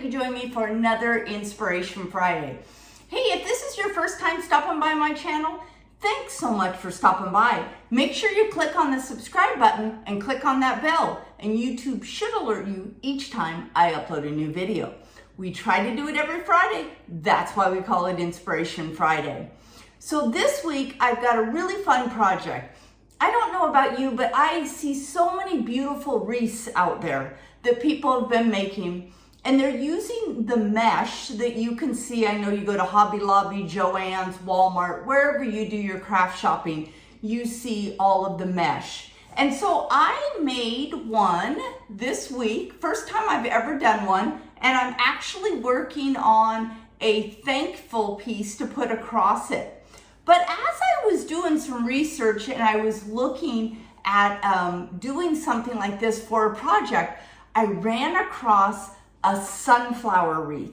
can join me for another Inspiration Friday. Hey, if this is your first time stopping by my channel, thanks so much for stopping by. Make sure you click on the subscribe button and click on that bell, and YouTube should alert you each time I upload a new video. We try to do it every Friday. That's why we call it Inspiration Friday. So this week, I've got a really fun project. I don't know about you, but I see so many beautiful wreaths out there that people have been making, and they're using the mesh that you can see. I know you go to Hobby Lobby, Joann's, Walmart, wherever you do your craft shopping, you see all of the mesh. And so I made one this week, first time I've ever done one, and I'm actually working on a thankful piece to put across it. But as I was doing some research and I was looking at doing something like this for a project, I ran across a sunflower wreath.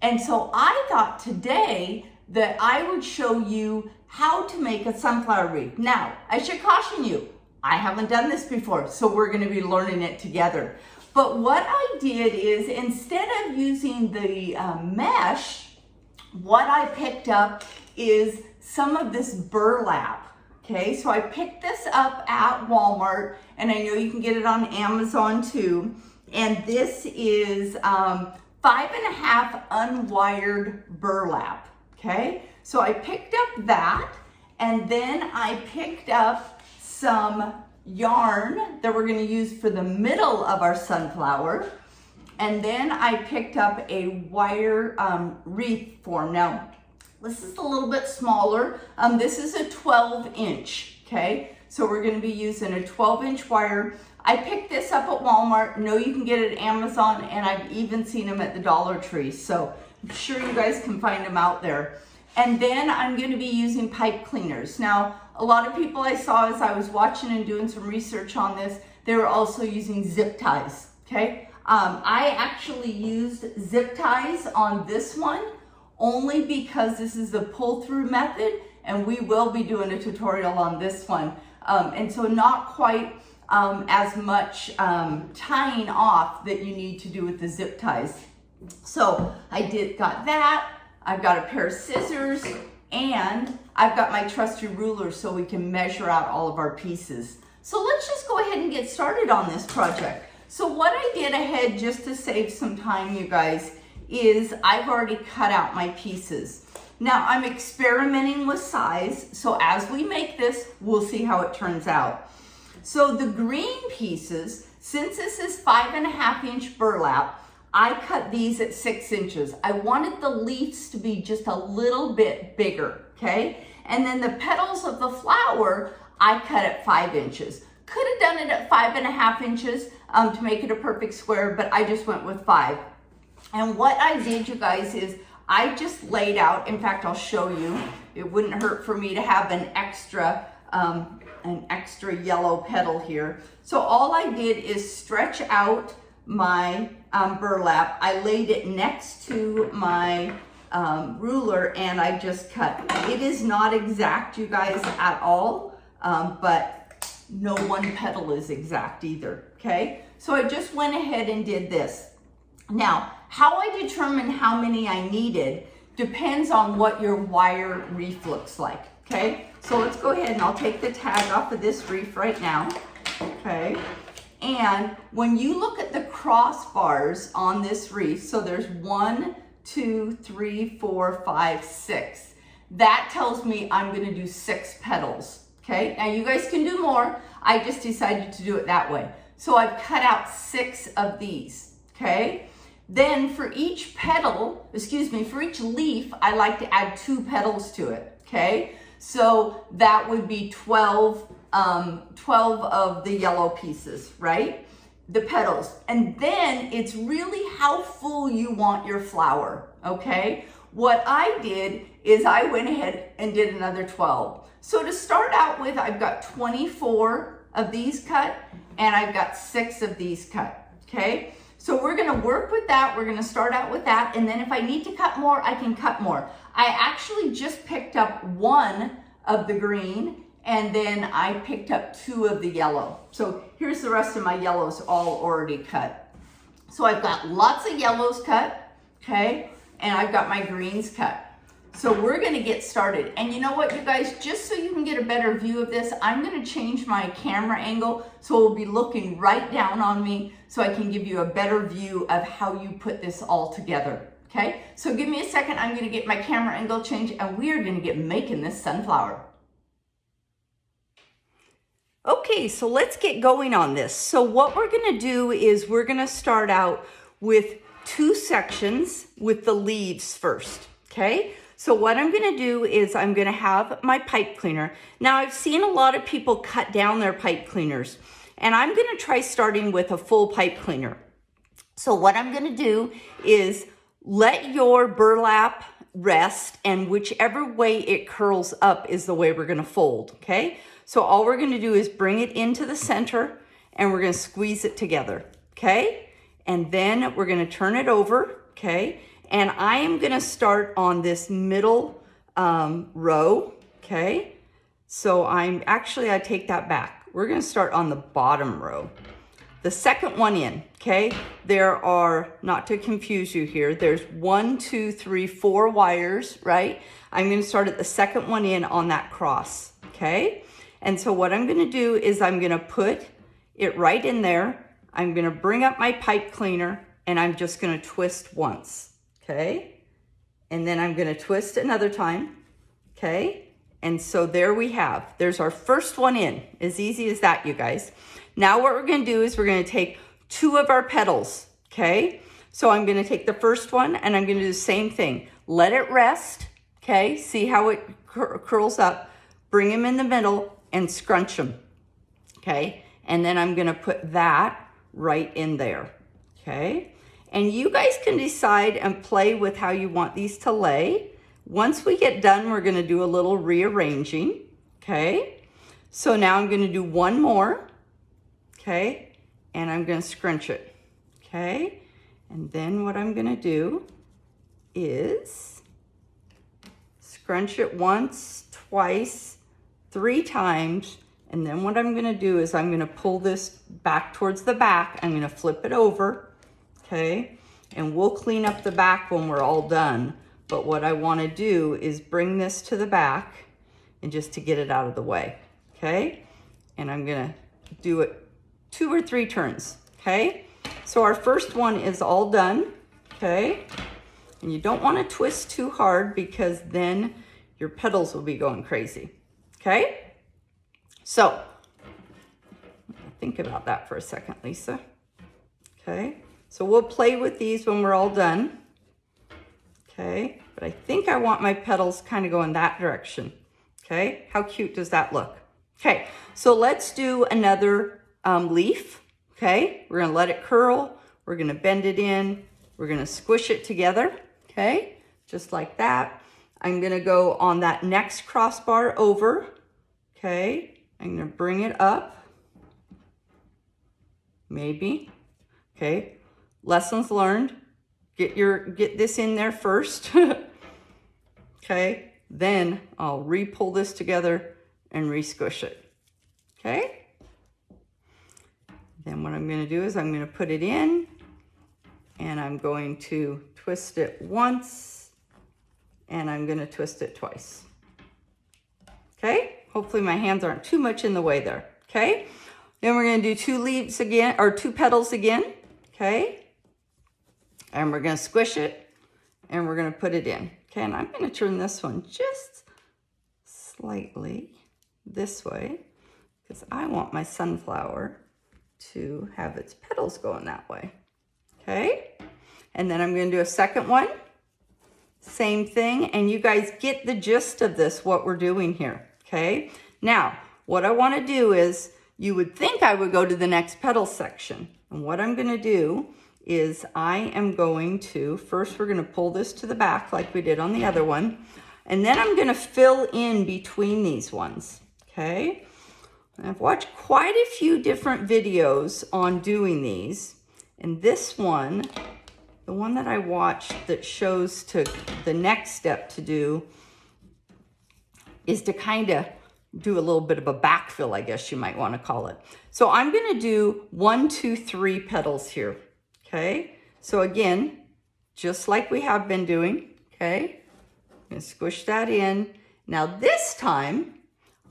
And so I thought today that I would show you how to make a sunflower wreath. Now, I should caution you, I haven't done this before, so we're gonna be learning it together. But what I did is, instead of using the mesh, what I picked up is some of this burlap. Okay, so I picked this up at Walmart, and I know you can get it on Amazon too. And this is 5.5 unwired burlap. Okay, so I picked up that, and then I picked up some yarn that we're going to use for the middle of our sunflower, and then I picked up a wire wreath form. Now, this is a little bit smaller. This is a 12-inch, okay? So we're gonna be using a 12-inch wire. I picked this up at Walmart. No, you can get it at Amazon, and I've even seen them at the Dollar Tree. So I'm sure you guys can find them out there. And then I'm gonna be using pipe cleaners. Now, a lot of people I saw as I was watching and doing some research on this, they were also using zip ties, okay? I actually used zip ties on this one, only because this is the pull-through method, and we will be doing a tutorial on this one. And so not quite as much tying off that you need to do with the zip ties. So I got that, I've got a pair of scissors, and I've got my trusty ruler so we can measure out all of our pieces. So let's just go ahead and get started on this project. So what I did ahead, just to save some time, you guys, is I've already cut out my pieces. Now I'm experimenting with size, so as we make this, we'll see how it turns out. So the green pieces, since this is 5.5-inch burlap, I cut these at 6 inches. I wanted the leaves to be just a little bit bigger, okay? And then the petals of the flower, I cut at 5 inches. Could have done it at 5.5 inches to make it a perfect square, but I just went with 5. And what I did, you guys, is I just laid out, in fact, I'll show you, it wouldn't hurt for me to have an extra yellow petal here. So all I did is stretch out my burlap. I laid it next to my ruler, and I just cut. It is not exact, you guys, at all, but no one petal is exact either, okay? So I just went ahead and did this. Now, how I determine how many I needed depends on what your wire wreath looks like, okay? So let's go ahead and I'll take the tag off of this wreath right now, okay? And when you look at the crossbars on this wreath, so there's 1, 2, 3, 4, 5, 6. That tells me I'm gonna do 6 petals, okay? Now you guys can do more. I just decided to do it that way. So I've cut out 6 of these, okay? Then for each petal, for each leaf, I like to add 2 petals to it, okay? So that would be 12 of the yellow pieces, right? The petals. And then it's really how full you want your flower, okay? What I did is I went ahead and did another 12. So to start out with, I've got 24 of these cut, and I've got 6 of these cut, okay? So we're gonna work with that. We're gonna start out with that, and then if I need to cut more, I can cut more. I actually just picked up 1 of the green, and then I picked up 2 of the yellow. So here's the rest of my yellows all already cut. So I've got lots of yellows cut, okay? And I've got my greens cut. So we're gonna get started. And you know what, you guys, just so you can get a better view of this, I'm gonna change my camera angle so it will be looking right down on me so I can give you a better view of how you put this all together, okay? So give me a second, I'm gonna get my camera angle changed and we are gonna get making this sunflower. Okay, so let's get going on this. So what we're gonna do is we're gonna start out with 2 sections with the leaves first, okay? So what I'm gonna do is I'm gonna have my pipe cleaner. Now I've seen a lot of people cut down their pipe cleaners and I'm gonna try starting with a full pipe cleaner. So what I'm gonna do is let your burlap rest and whichever way it curls up is the way we're gonna fold, okay? So all we're gonna do is bring it into the center and we're gonna squeeze it together, okay? And then we're gonna turn it over, okay? And I am gonna start on this middle row, okay? So I take that back. We're gonna start on the bottom row. The second one in, okay? There are, not to confuse you here, there's 1, 2, 3, 4 wires, right? I'm gonna start at the second one in on that cross, okay? And so what I'm gonna do is I'm gonna put it right in there. I'm gonna bring up my pipe cleaner and I'm just gonna twist once. Okay, and then I'm gonna twist another time, okay? And so there we have, there's our first one in, as easy as that, you guys. Now what we're gonna do is we're gonna take 2 of our petals, okay? So I'm gonna take the first one and I'm gonna do the same thing. Let it rest, okay? See how it curls up. Bring them in the middle and scrunch them, okay? And then I'm gonna put that right in there, okay? And you guys can decide and play with how you want these to lay. Once we get done, we're gonna do a little rearranging, okay? So now I'm gonna do one more, okay? And I'm gonna scrunch it, okay? And then what I'm gonna do is scrunch it once, twice, 3 times. And then what I'm gonna do is I'm gonna pull this back towards the back. I'm gonna flip it over, okay? And we'll clean up the back when we're all done. But what I wanna do is bring this to the back and just to get it out of the way, okay? And I'm gonna do it 2 or 3 turns, okay? So our first one is all done, okay? And you don't wanna twist too hard because then your petals will be going crazy, okay? So, think about that for a second, Lisa, okay? So we'll play with these when we're all done, okay? But I think I want my petals kind of going that direction, okay? How cute does that look? Okay, so let's do another leaf, okay? We're gonna let it curl, we're gonna bend it in, we're gonna squish it together, okay? Just like that. I'm gonna go on that next crossbar over, okay? I'm gonna bring it up, maybe, okay? Lessons learned, get this in there first, okay? Then I'll re-pull this together and re-squish it, okay? Then what I'm gonna do is I'm gonna put it in and I'm going to twist it once and I'm gonna twist it twice, okay? Hopefully my hands aren't too much in the way there, okay? Then we're gonna do 2 leaves again, or 2 petals again, okay? And we're gonna squish it and we're gonna put it in. Okay, and I'm gonna turn this one just slightly this way because I want my sunflower to have its petals going that way, okay? And then I'm gonna do a second one, same thing, and you guys get the gist of this, what we're doing here, okay? Now, what I wanna do is, you would think I would go to the next petal section, and what I'm gonna do is I am going to, first we're gonna pull this to the back like we did on the other one, and then I'm gonna fill in between these ones, okay? And I've watched quite a few different videos on doing these, and this one, the one that I watched that shows to the next step to do is to kind of do a little bit of a backfill, I guess you might want to call it. So I'm going to do 1, 2, 3 petals here. okay? So again, just like we have been doing, okay? I'm gonna squish that in. Now this time,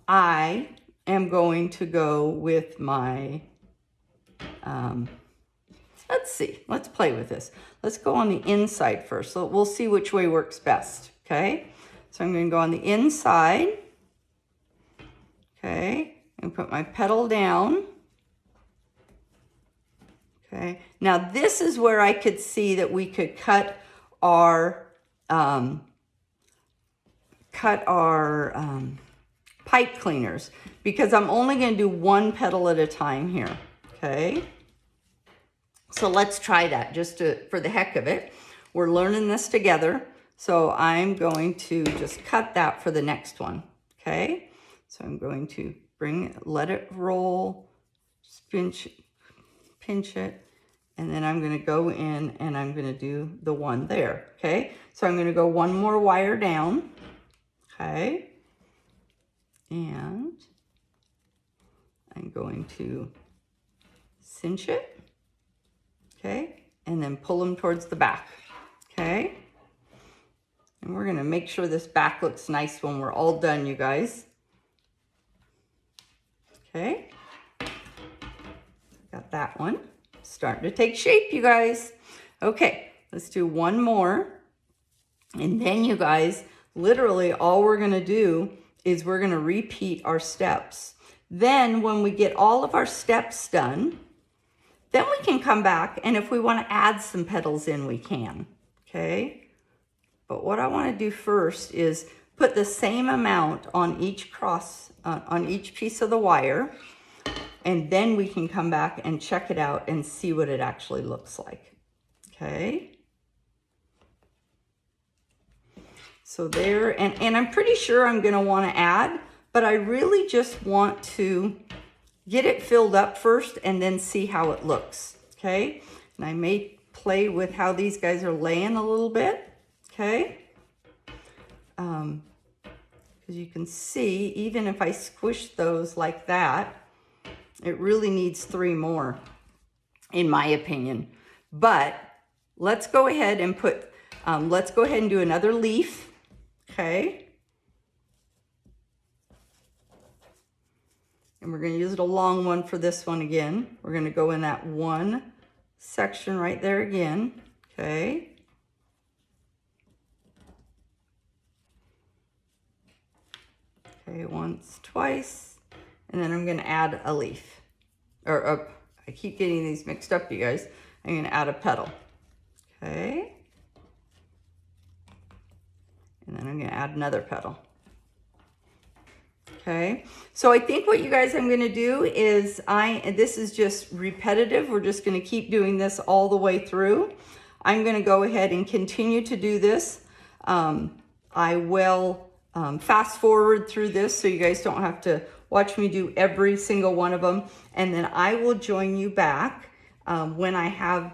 I am going to go with my, let's see, let's play with this. Let's go on the inside first. So we'll see which way works best, okay? So I'm gonna go on the inside, okay? And put my petal down. Okay, now this is where I could see that we could cut our pipe cleaners, because I'm only going to do one petal at a time here. Okay, so let's try that just for the heck of it. We're learning this together, so I'm going to just cut that for the next one. Okay, so I'm going to let it roll, pinch it, and then I'm going to go in and I'm going to do the one there. Okay, so I'm going to go one more wire down. Okay, and I'm going to cinch it. Okay, and then pull them towards the back. Okay, and we're going to make sure this back looks nice when we're all done, you guys. Okay, got that one. Starting to take shape, you guys. Okay, let's do one more. And then, you guys, literally all we're going to do is we're going to repeat our steps. Then when we get all of our steps done, then we can come back, and if we want to add some petals in, we can. Okay, but what I want to do first is put the same amount on each on each piece of the wire, and then we can come back and check it out and see what it actually looks like. Okay, so there, and I'm pretty sure I'm going to want to add, but I really just want to get it filled up first and then see how it looks. Okay, and I may play with how these guys are laying a little bit. Okay, because you can see, even if I squish those like that, it really needs 3 more, in my opinion. But let's go ahead and let's go ahead and do another leaf. Okay, and we're going to use a long one for this one again. We're going to go in that one section right there again. Okay, once, twice, and then I'm going to add a leaf, or I keep getting these mixed up, you guys. I'm going to add a petal. Okay, and then I'm going to add another petal. Okay, so I think what you guys, I'm going to do is this is just repetitive. We're just going to keep doing this all the way through. I'm going to go ahead and continue to do this. I will fast forward through this so you guys don't have to watch me do every single one of them, and then I will join you back when I have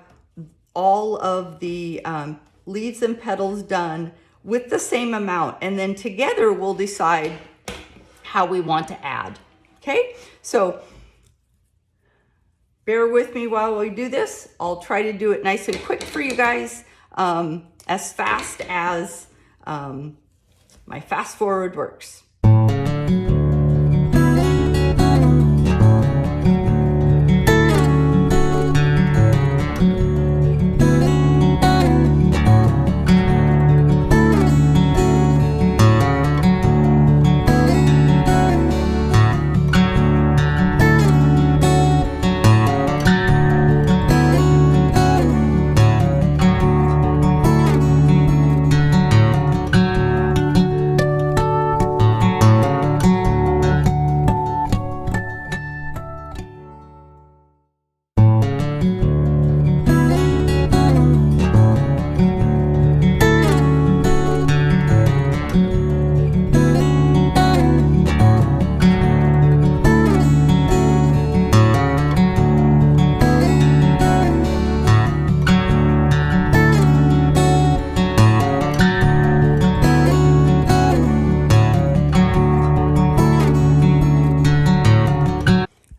all of the leaves and petals done with the same amount, and then together we'll decide how we want to add. Okay, so bear with me while we do this. I'll try to do it nice and quick for you guys, as fast as my fast forward works.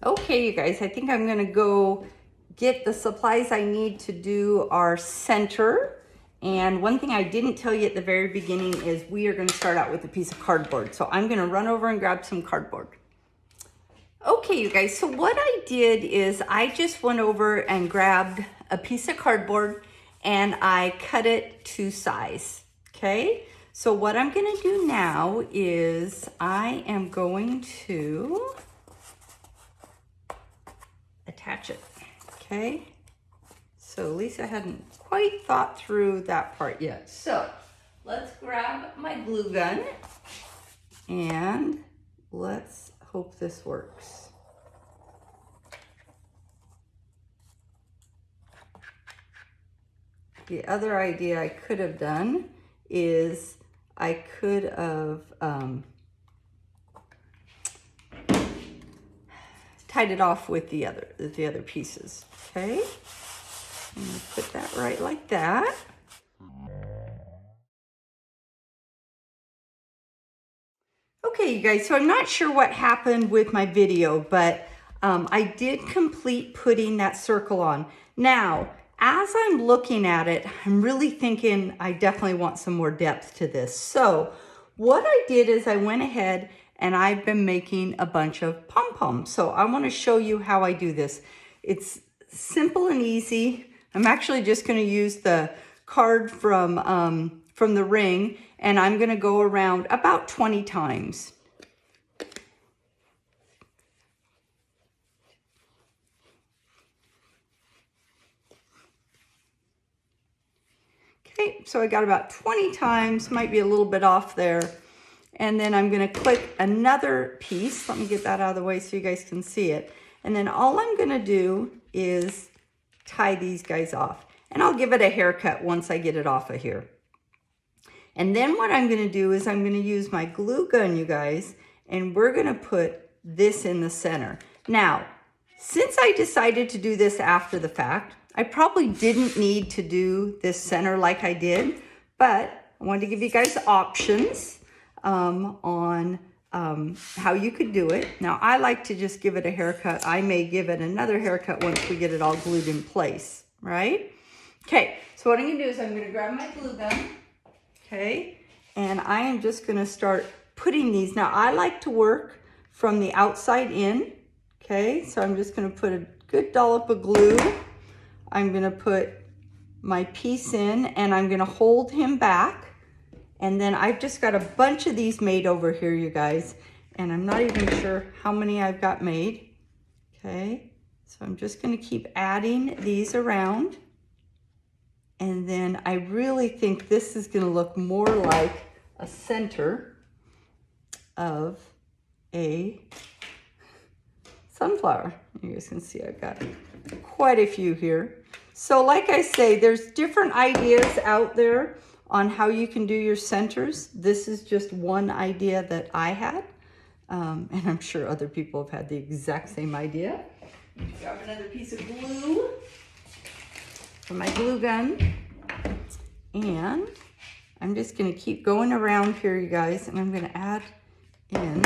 Okay, you guys, I think I'm going to go get the supplies I need to do our center. And one thing I didn't tell you at the very beginning is we are going to start out with a piece of cardboard. So I'm going to run over and grab some cardboard. Okay, you guys, so what I did is I just went over and grabbed a piece of cardboard and I cut it to size, okay? So what I'm going to do now is I am going to attach it, okay? So Lisa hadn't quite thought through that part yet. So let's grab my glue gun and let's hope this works. The other idea I could have done is I could have tied it off with the other pieces, okay? I'm gonna put that right like that. Okay, you guys, so I'm not sure what happened with my video, but I did complete putting that circle on. Now, as I'm looking at it, I'm really thinking I definitely want some more depth to this. So what I did is I went ahead and I've been making a bunch of pom-poms. So I want to show you how I do this. It's simple and easy. I'm actually just going to use the card from the ring, and I'm going to go around about 20 times. Okay, so I got about 20 times, might be a little bit off there. And then I'm going to click another piece. Let me get that out of the way so you guys can see it. And then all I'm going to do is tie these guys off. And I'll give it a haircut once I get it off of here. And then what I'm going to do is I'm going to use my glue gun, you guys, and we're going to put this in the center. Now, since I decided to do this after the fact, I probably didn't need to do this center like I did, but I wanted to give you guys options on how you could do it. Now, I like to just give it a haircut. I may give it another haircut once we get it all glued in place, right? Okay, so what I'm gonna do is I'm gonna grab my glue gun, okay? And I am just gonna start putting these. Now, I like to work from the outside in, okay? So I'm just gonna put a good dollop of glue. I'm gonna put my piece in and I'm gonna hold him back. And then I've just got a bunch of these made over here, you guys. And I'm not even sure how many I've got made. Okay, so I'm just gonna keep adding these around. And then I really think this is gonna look more like a center of a sunflower. You guys can see I've got quite a few here. So like I say, there's different ideas out there on how you can do your centers. This is just one idea that I had, and I'm sure other people have had the exact same idea. Grab another piece of glue from my glue gun, and I'm just gonna keep going around here, you guys, and I'm gonna add in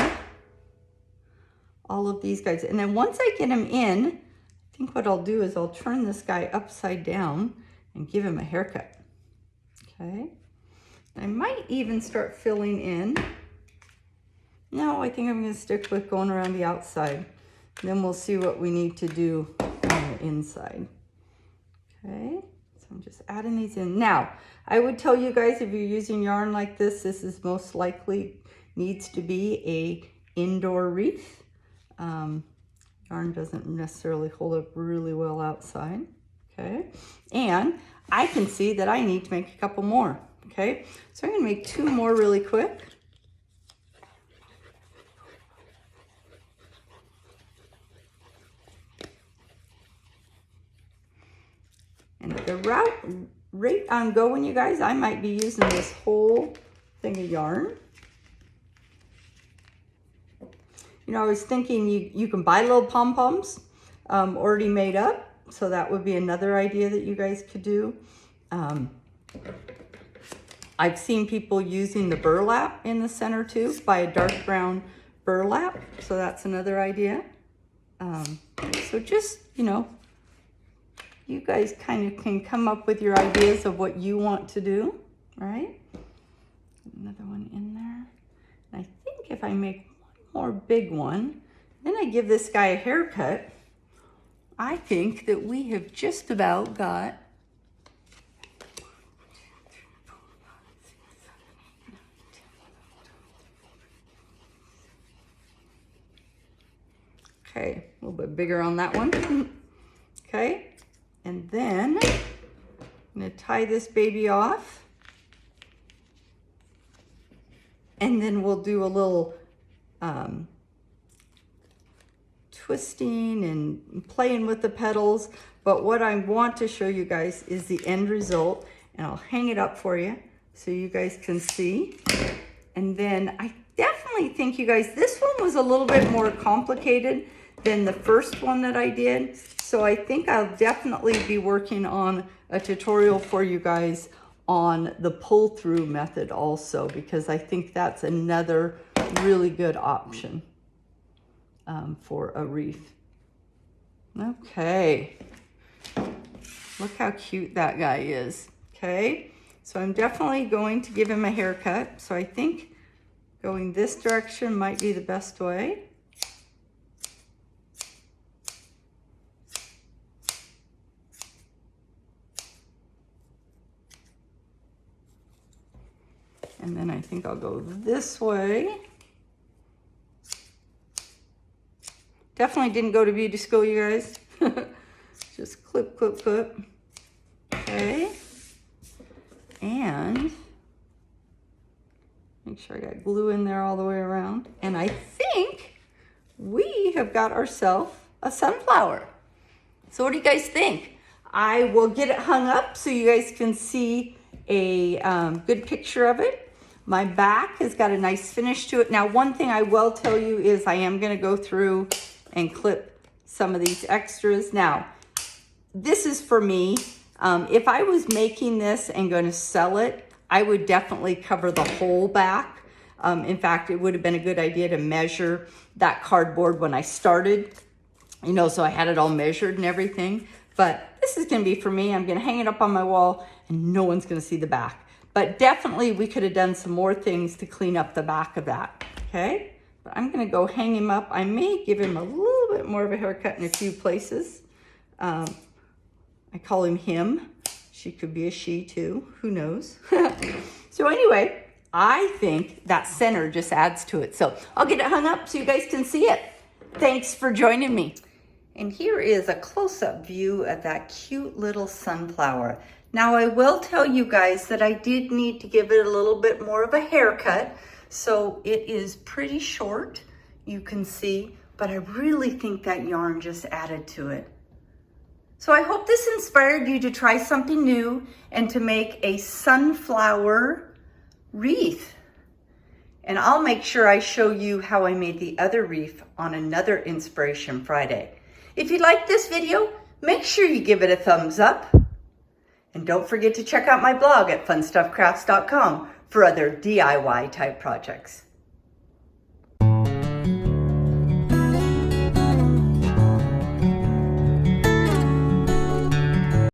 all of these guys. And then once I get them in, I think what I'll do is I'll turn this guy upside down and give him a haircut. Okay, I might even start filling in. No, I think I'm going to stick with going around the outside. Then we'll see what we need to do on the inside. Okay, so I'm just adding these in. Now, I would tell you guys, if you're using yarn like this, this is most likely needs to be a indoor wreath. Yarn doesn't necessarily hold up really well outside. Okay, and I can see that I need to make a couple more, okay? So I'm gonna make 2 more really quick. And at the rate I'm going, you guys, I might be using this whole thing of yarn. You know, I was thinking you can buy little pom-poms already made up. So that would be another idea that you guys could do. I've seen people using the burlap in the center too, buy a dark brown burlap. So that's another idea. So just, you know, you guys kind of can come up with your ideas of what you want to do, right? Another one in there. And I think if I make one more big one, then I give this guy a haircut, I think that we have just about got okay, a little bit bigger on that one. Okay, and then I'm going to tie this baby off. And then we'll do a little twisting and playing with the petals. But what I want to show you guys is the end result. And I'll hang it up for you so you guys can see. And then I definitely think you guys, this one was a little bit more complicated than the first one that I did. So I think I'll definitely be working on a tutorial for you guys on the pull through method also, because I think that's another really good option for a wreath. Okay, look how cute that guy is. Okay, so I'm definitely going to give him a haircut. So I think going this direction might be the best way. And then I think I'll go this way. Definitely didn't go to beauty school, you guys. Just clip, clip, clip. Okay. And make sure I got glue in there all the way around. And I think we have got ourselves a sunflower. So what do you guys think? I will get it hung up so you guys can see a good picture of it. My back has got a nice finish to it. Now, one thing I will tell you is I am going to go through and clip some of these extras. Now, this is for me. If I was making this and going to sell it, I would definitely cover the whole back. In fact, it would have been a good idea to measure that cardboard when I started, you know, so I had it all measured and everything. But this is going to be for me. I'm going to hang it up on my wall and no one's going to see the back. But definitely we could have done some more things to clean up the back of that, okay? But I'm gonna go hang him up. I may give him a little bit more of a haircut in a few places. I call him him. She could be a she too, who knows? So anyway, I think that center just adds to it. So I'll get it hung up so you guys can see it. Thanks for joining me. And here is a close-up view of that cute little sunflower. Now, I will tell you guys that I did need to give it a little bit more of a haircut. So it is pretty short, you can see, but I really think that yarn just added to it. So I hope this inspired you to try something new and to make a sunflower wreath. And I'll make sure I show you how I made the other wreath on another Inspiration Friday. If you like this video, make sure you give it a thumbs up. And don't forget to check out my blog at funstuffcrafts.com for other DIY type projects.